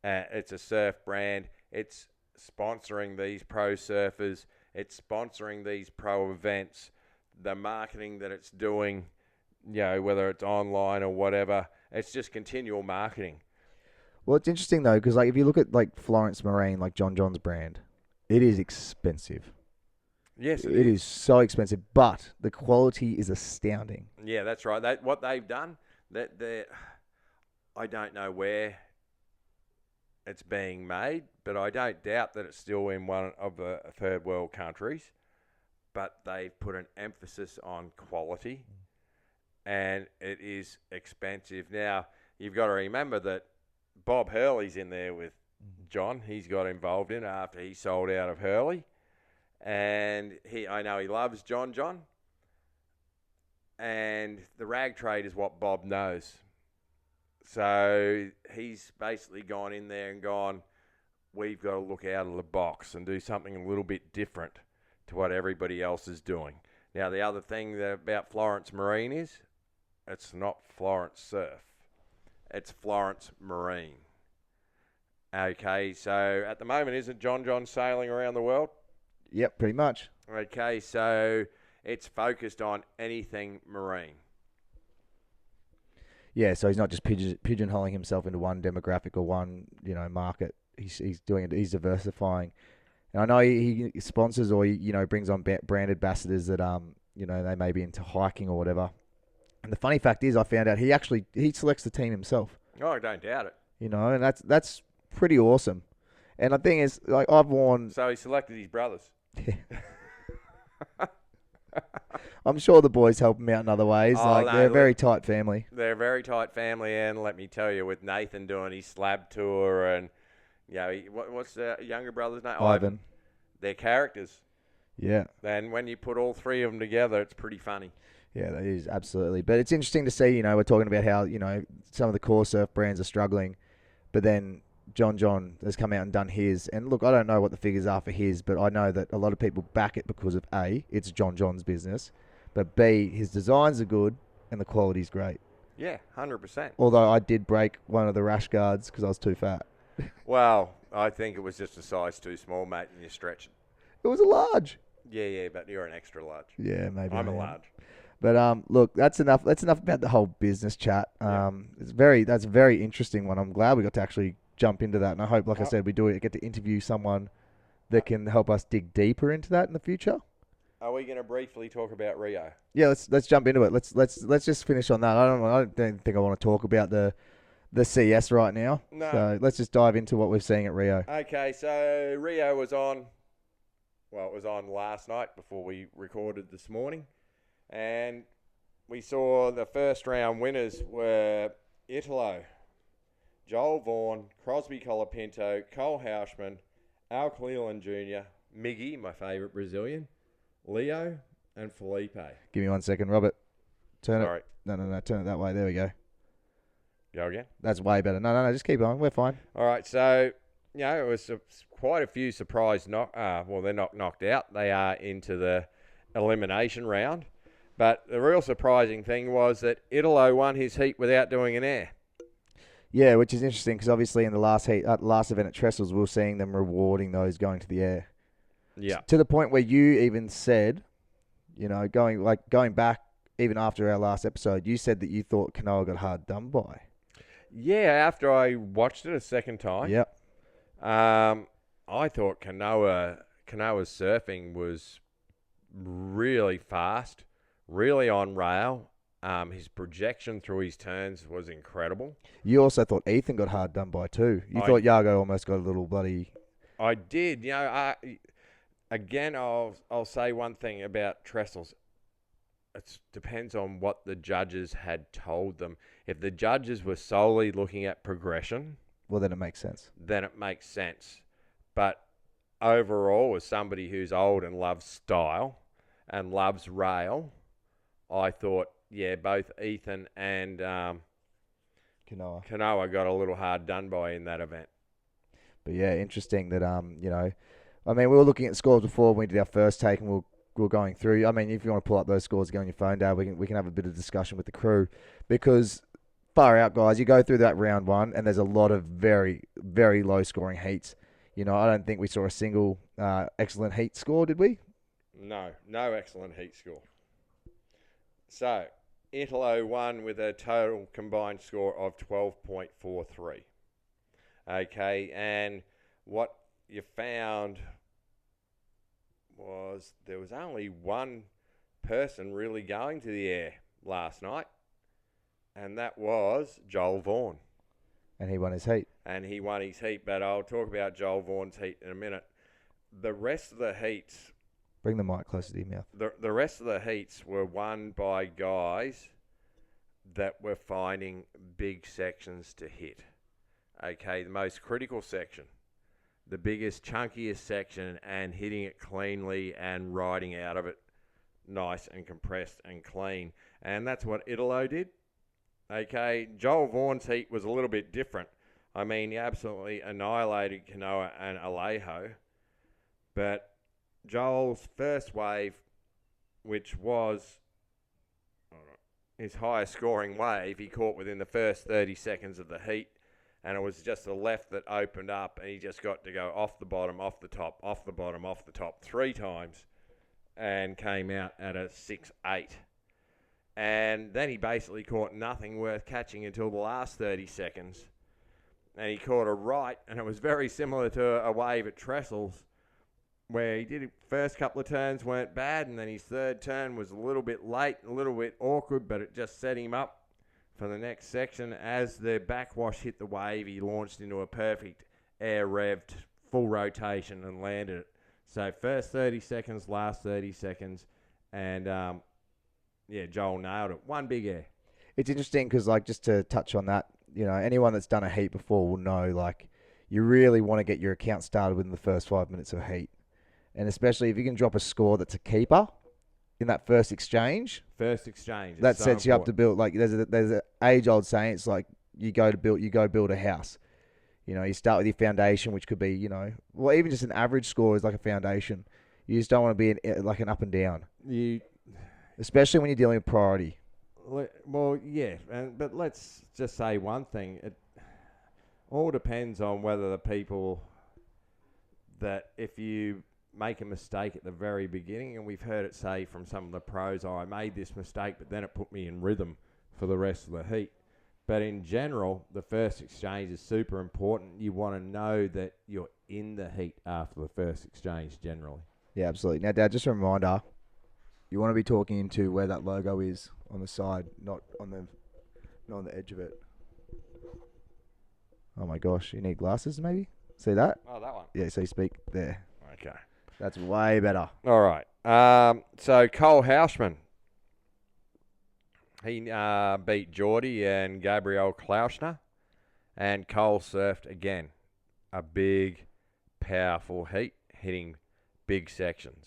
It's a surf brand. It's sponsoring these pro surfers. It's sponsoring these pro events. The marketing that it's doing, whether it's online or whatever, it's just continual marketing. Well, it's interesting though, because like if you look at like Florence Marine, like John John's brand, it is expensive. Yes, it is so expensive, but the quality is astounding. Yeah, that's right. What they've done, I don't know where it's being made, but I don't doubt that it's still in one of the third world countries. But they've put an emphasis on quality, and it is expensive. Now, you've got to remember that Bob Hurley's in there with John. He's got involved in it after he sold out of Hurley. And I know he loves John. And the rag trade is what Bob knows. So he's basically gone in there and gone, we've got to look out of the box and do something a little bit different to what everybody else is doing. Now, the other thing about Florence Marine is it's not Florence Surf. It's Florence Marine. Okay, so at the moment, isn't John sailing around the world? Yep, pretty much. Okay, so it's focused on anything marine. Yeah, so he's not just pigeonholing himself into one demographic or one, market. He's doing it. He's diversifying. And I know he sponsors or brings on brand ambassadors that they may be into hiking or whatever. And the funny fact is, I found out he selects the team himself. Oh, I don't doubt it. And that's pretty awesome. And the thing is, like I've worn. So he selected his brothers. Yeah. I'm sure the boys help him out in other ways. They're a very tight family. They're a very tight family, and let me tell you, with Nathan doing his slab tour, and what's the younger brother's name? Ivan. They're characters. Yeah. And when you put all three of them together, it's pretty funny. Yeah, that is absolutely. But it's interesting to see. We're talking about how some of the core surf brands are struggling, but then John has come out and done his. And look, I don't know what the figures are for his, but I know that a lot of people back it because of A, it's John John's business, but B, his designs are good and the quality's great. Yeah, 100%. Although I did break one of the rash guards because I was too fat. Well, I think it was just a size too small, mate, and you're stretching. It was a large. Yeah, but you're an extra large. Yeah, maybe. I'm a large. But look, that's enough. That's enough about the whole business chat. That's a very interesting one. I'm glad we got to actually jump into that, and I hope, like I said, we get to interview someone that can help us dig deeper into that in the future. Are we going to briefly talk about Rio? Yeah, let's jump into it. Let's just finish on that. I don't think I want to talk about the CS right now. No. So let's just dive into what we're seeing at Rio. Okay, so Rio was on. Well, it was on last night before we recorded this morning, and we saw the first round winners were Italo, Joel Vaughan, Crosby Colapinto, Cole Houshman, Al Cleland Jr., Miggy, my favourite Brazilian, Leo, and Felipe. Give me 1 second, Robert. Sorry. No. Turn it that way. There we go. Go again? That's way better. No. Just keep on. We're fine. All right. So, it was quite a few surprise they're not knocked out. They are into the elimination round. But the real surprising thing was that Italo won his heat without doing an air. Yeah, which is interesting because obviously in the last event at Trestles, we were seeing them rewarding those going to the air. Yeah. To the point where you even said, going back even after our last episode, you said that you thought Kanoa got hard done by. Yeah, after I watched it a second time. Yep. I thought Kanoa's surfing was really fast, really on rail. His projection through his turns was incredible. You also thought Ethan got hard done by too. You thought Yago almost got a little bloody... I did. Again, I'll say one thing about Trestles. it depends on what the judges had told them. If the judges were solely looking at progression, Well, then it makes sense. then it makes sense. But overall, as somebody who's old and loves style and loves rail, I thought, yeah, both Ethan and Kanoa got a little hard done by in that event. But yeah, interesting that I mean, we were looking at scores before when we did our first take, and we were going through. I mean, if you want to pull up those scores again on your phone, Dad, we can have a bit of discussion with the crew, because far out, guys, you go through that round one, and there's a lot of very, very low scoring heats. I don't think we saw a single excellent heat score, did we? No excellent heat score. So, Italo won with a total combined score of 12.43. Okay, and what you found was there was only one person really going to the air last night, and that was Joel Vaughan. And he won his heat. But I'll talk about Joel Vaughan's heat in a minute. The rest of the heats... Bring the mic closer to your mouth. The rest of the heats were won by guys that were finding big sections to hit. Okay, the most critical section, the biggest, chunkiest section, and hitting it cleanly and riding out of it nice and compressed and clean. And that's what Italo did. Okay, Joel Vaughan's heat was a little bit different. I mean, he absolutely annihilated Kanoa and Alejo. But Joel's first wave, which was his highest scoring wave, he caught within the first 30 seconds of the heat. And it was just the left that opened up, and he just got to go off the bottom, off the top, off the bottom, off the top 3 times, and came out at a 6.8. And then he basically caught nothing worth catching until the last 30 seconds. And he caught a right, and it was very similar to a wave at Trestles, where he did his first couple of turns weren't bad, and then his third turn was a little bit late, a little bit awkward, but it just set him up for the next section. As the backwash hit the wave, he launched into a perfect air-revved full rotation and landed it. So first 30 seconds, last 30 seconds, and Joel nailed it. One big air. It's interesting because, just to touch on that, anyone that's done a heat before will know, you really want to get your account started within the first 5 minutes of a heat. And especially if you can drop a score that's a keeper in that first exchange. That sets you up to build. There's an age-old saying. It's like you go build a house. You start with your foundation, which could be, even just an average score is like a foundation. You just don't want to be an up and down. Especially when you're dealing with priority. Well, yeah, but let's just say one thing. It all depends on whether the people that if you make a mistake at the very beginning, and we've heard it say from some of the pros, I made this mistake, but then it put me in rhythm for the rest of the heat. But in general, the first exchange is super important. You want to know that you're in the heat after the first exchange generally. Yeah, absolutely. Now, Dad, just a reminder, you want to be talking into where that logo is on the side, not on the edge of it. Oh my gosh, you need glasses maybe? See that? Oh, that one. Yeah, so you speak there. Okay. That's way better. All right. So Cole Hausman, he beat Geordie and Gabriel Klauschner, and Cole surfed again. A big, powerful heat, hitting big sections.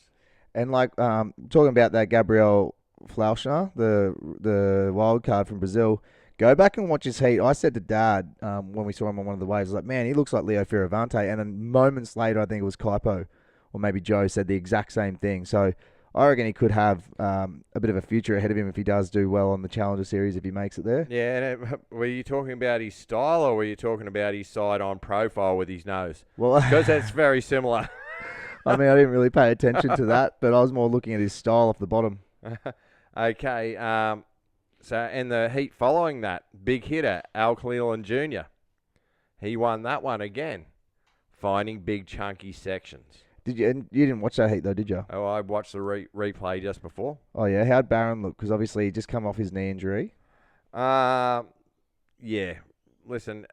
And talking about that Gabriel Klauschner, the wild card from Brazil, go back and watch his heat. I said to Dad when we saw him on one of the waves, man, he looks like Leo Fioravante. And then moments later, I think it was Kaipo or maybe Joe said the exact same thing. So I reckon he could have a bit of a future ahead of him if he does do well on the Challenger Series, if he makes it there. Yeah, and were you talking about his style or were you talking about his side-on profile with his nose? Well, because that's very similar. I mean, I didn't really pay attention to that, but I was more looking at his style off the bottom. Okay, so in the heat following that, big hitter, Al Cleland Jr., he won that one again, finding big chunky sections. You didn't watch that heat though, did you? Oh, I watched the replay just before. Oh yeah, how'd Barron look? Because obviously he just come off his knee injury. Yeah. Listen,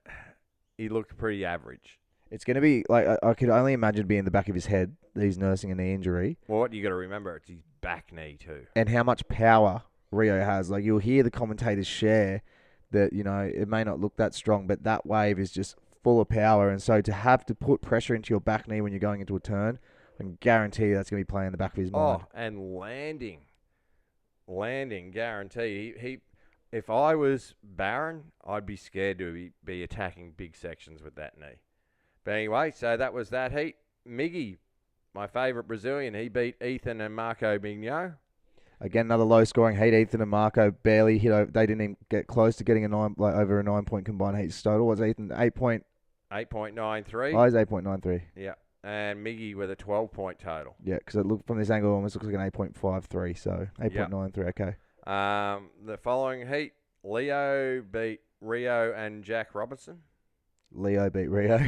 he looked pretty average. It's going to be I could only imagine being in the back of his head that he's nursing a knee injury. Well, what you got to remember, it's his back knee too. And how much power Rio has. Like, you'll hear the commentators share that, it may not look that strong, but that wave is just full of power. And so to have to put pressure into your back knee when you're going into a turn, I can guarantee that's going to be playing in the back of his mind. Oh, and landing, guaranteed. If I was Barron, I'd be scared to be attacking big sections with that knee. But anyway, so that was that heat. Miggy, my favourite Brazilian, he beat Ethan and Marco Mignot. Again, another low-scoring heat. Ethan and Marco barely hit over. They didn't even get close to getting over a 9-point combined heat total. Was Ethan 8.93? 8.93. Oh, he's 8.93. Yeah. And Miggy with a 12-point total. Yeah, because it looked from this angle, it almost looks like an 8.53. So 8.93. Okay. The following heat, Leo beat Rio and Jack Robertson. Leo beat Rio.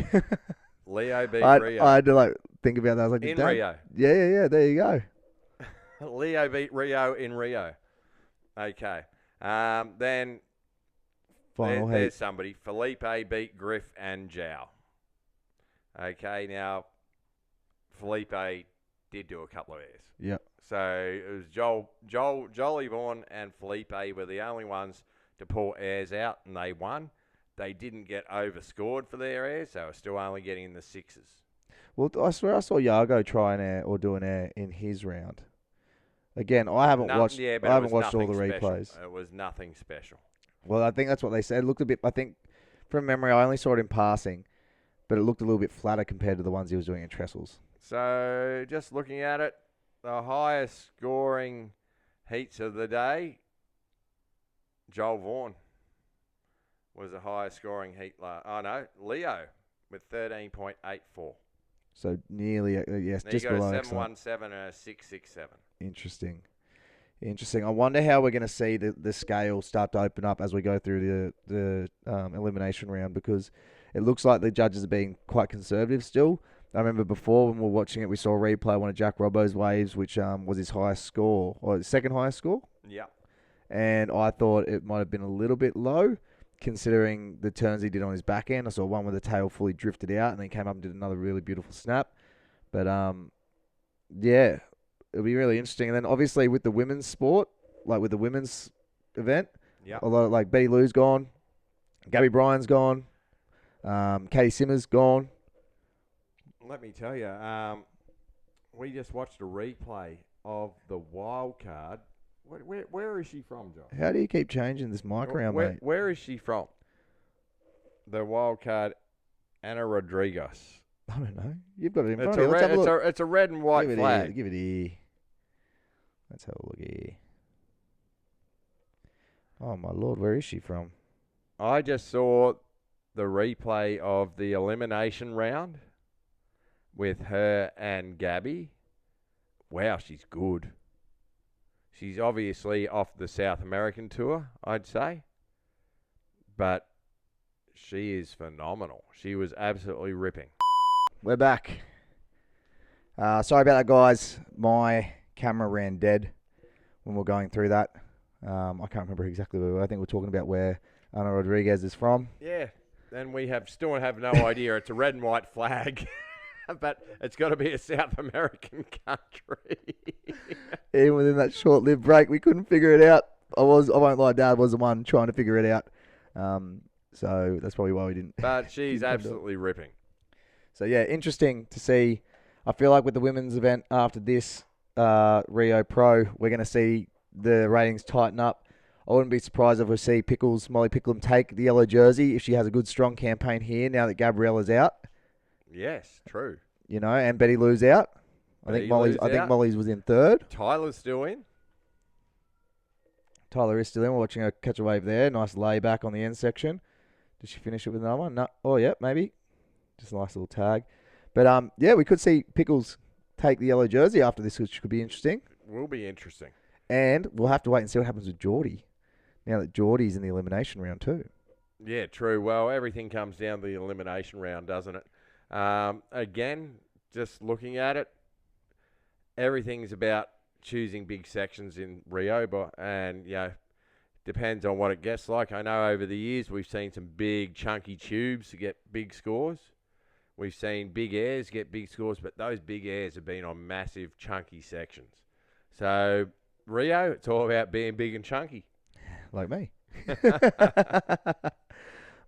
Leo beat Rio. I had to think about that. I was like, in Rio. Yeah. There you go. Leo beat Rio in Rio. Okay. Then there's somebody. Felipe beat Griff and Zhao. Okay, now Felipe did do a couple of airs. Yep. So it was Jolie Vaughan and Felipe were the only ones to pull airs out, and they won. They didn't get overscored for their airs. They were still only getting the sixes. Well, I swear I saw Yago try an air or do an air in his round. Again, I haven't watched. I haven't watched all the replays. It was nothing special. Well, I think that's what they said. It looked a bit. I think from memory, I only saw it in passing, but it looked a little bit flatter compared to the ones he was doing in trestles. So just looking at it, the highest scoring heats of the day, Joel Vaughan was the highest scoring heat. Leo with 13.84. So nearly, yes, now just you got below. A 717 and a 667. Interesting. I wonder how we're going to see the scale start to open up as we go through the elimination round, because it looks like the judges are being quite conservative still. I remember before when we were watching it, we saw a replay of one of Jack Robbo's waves, which was his highest score, or his second highest score. Yeah. And I thought it might have been a little bit low, considering the turns he did on his back end. I saw one where the tail fully drifted out, and then came up and did another really beautiful snap. But, yeah, it'll be really interesting. And then obviously with the women's sport, like with the women's event, a lot of Betty Lou's gone, Gabby Bryan's gone, Katie Simmers gone. Let me tell you, we just watched a replay of the wild card. Where is she from, John? How do you keep changing this mic around, mate? Where is she from? The wild card, Anna Rodriguez. I don't know. You've got it in front of you. It's a red and white flag. Give it here. Let's have a look here. Oh, my Lord, where is she from? I just saw the replay of the elimination round with her and Gabby. Wow, she's good. She's obviously off the South American tour, I'd say. But she is phenomenal. She was absolutely ripping. We're back. Sorry about that, guys. My camera ran dead when we were going through that. I can't remember exactly where we were. I think we're talking about where Ana Rodriguez is from. Yeah, and we still have no idea. It's a red and white flag. But it's got to be a South American country. Even within that short-lived break, we couldn't figure it out. I won't lie, Dad was the one trying to figure it out. So that's probably why we didn't. But she's absolutely ripping. So yeah, interesting to see. I feel like with the women's event after this Rio Pro, we're going to see the ratings tighten up. I wouldn't be surprised if we see Molly Picklum take the yellow jersey if she has a good, strong campaign here now that Gabriella's out. Yes, true. And Betty Lou's out. I think Molly's was in third. Tyler's still in. Tyler is still in. We're watching her catch a wave there. Nice layback on the end section. Did she finish it with another one? No. Oh, yeah, maybe. Just a nice little tag. But, yeah, we could see Pickles take the yellow jersey after this, which could be interesting. Will be interesting. And we'll have to wait and see what happens with Geordie, now that Geordie's in the elimination round too. Yeah, true. Well, everything comes down to the elimination round, doesn't it? Again, just looking at it, everything's about choosing big sections in Rio, and depends on what it gets like. I know over the years we've seen some big chunky tubes to get big scores. We've seen big airs get big scores, but those big airs have been on massive chunky sections. So, Rio, it's all about being big and chunky. Like me.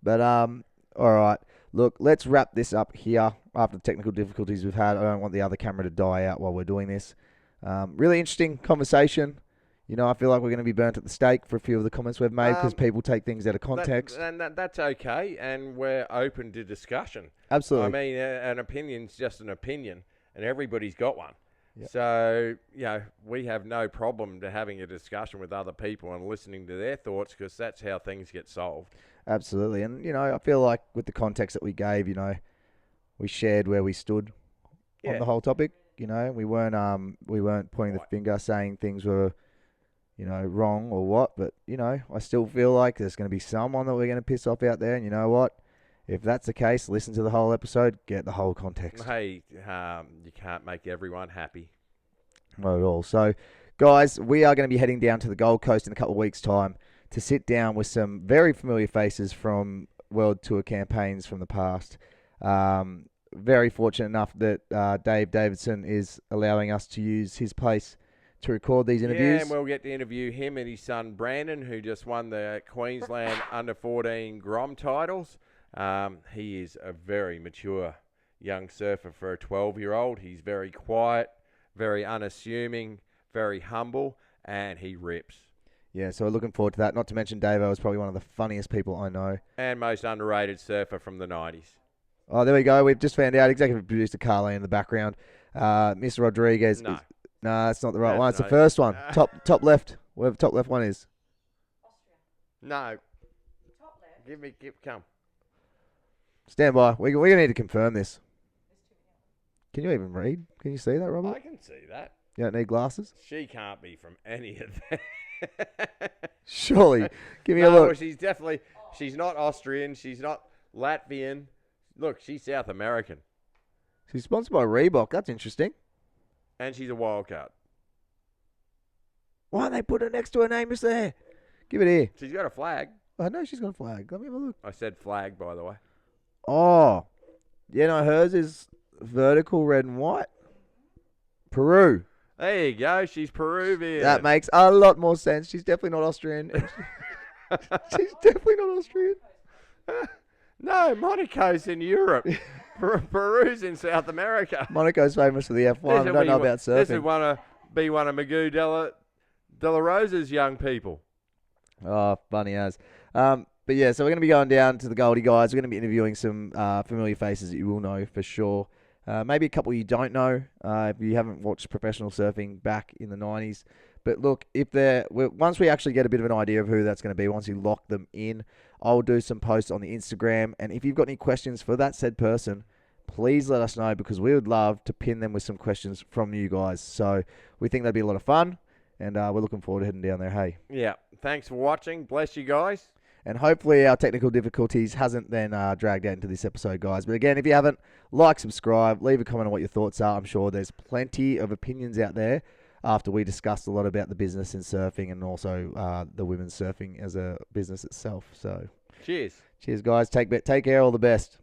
But all right. Look, let's wrap this up here after the technical difficulties we've had. I don't want the other camera to die out while we're doing this. Really interesting conversation. You know, I feel like we're going to be burnt at the stake for a few of the comments we've made because people take things out of context. That's okay, and we're open to discussion. Absolutely. I mean, an opinion's just an opinion, and everybody's got one. Yep. So, you know, we have no problem to having a discussion with other people and listening to their thoughts because that's how things get solved. Absolutely. And, you know, I feel like with the context that we gave, you know, we shared where we stood on the whole topic. You know, we weren't pointing the finger saying things were, you know, wrong or what. But, you know, I still feel like there's going to be someone that we're going to piss off out there. And you know what? If that's the case, listen to the whole episode, get the whole context. Hey, you can't make everyone happy. Not at all. So, guys, we are going to be heading down to the Gold Coast in a couple of weeks' time to sit down with some very familiar faces from World Tour campaigns from the past. Very fortunate enough that Dave Davidson is allowing us to use his place to record these interviews. Yeah, and we'll get to interview him and his son Brandon, who just won the Queensland Under-14 Grom titles. He is a very mature young surfer for a 12-year-old. He's very quiet, very unassuming, very humble, and he rips. Yeah, so we're looking forward to that. Not to mention Davo is probably one of the funniest people I know. And most underrated surfer from the 90s. Oh, there we go. We've just found out executive producer Carly in the background. Mr. Rodriguez. No. No, that's not the right one. It's the first one. Top left. Whatever top left one is. No. Top left. Come. Stand by. We're going to need to confirm this. Can you even read? Can you see that, Robert? I can see that. You don't need glasses? She can't be from any of that. Surely. Give me a look. She's not Austrian. She's not Latvian. Look, she's South American. She's sponsored by Reebok. That's interesting. And she's a wild card. Why don't they put her next to her name just there? Give it here. She's got a flag. I know she's got a flag. Let me have a look. I said flag, by the way. Oh. Yeah, no, hers is vertical red and white. Peru. There you go. She's Peruvian. That makes a lot more sense. She's definitely not Austrian. She's definitely not Austrian. No, Monaco's in Europe. Peru's in South America. Monaco's famous for the F1. I don't know about surfing. This would be one of Magoo De La Rosa's young people. Oh, funny as. But yeah, so we're going to be going down to the Goldie guys. We're going to be interviewing some familiar faces that you will know for sure. Maybe a couple you don't know if you haven't watched professional surfing back in the 90s. But look, once we actually get a bit of an idea of who that's going to be, once you lock them in, I'll do some posts on the Instagram. And if you've got any questions for that said person, please let us know because we would love to pin them with some questions from you guys. So we think that'd be a lot of fun. And we're looking forward to heading down there. Hey. Yeah. Thanks for watching. Bless you guys. And hopefully our technical difficulties hasn't then dragged out into this episode, guys. But again, if you haven't, like, subscribe, leave a comment on what your thoughts are. I'm sure there's plenty of opinions out there after we discussed a lot about the business in surfing and also the women's surfing as a business itself. So cheers. Cheers, guys. Take care. All the best.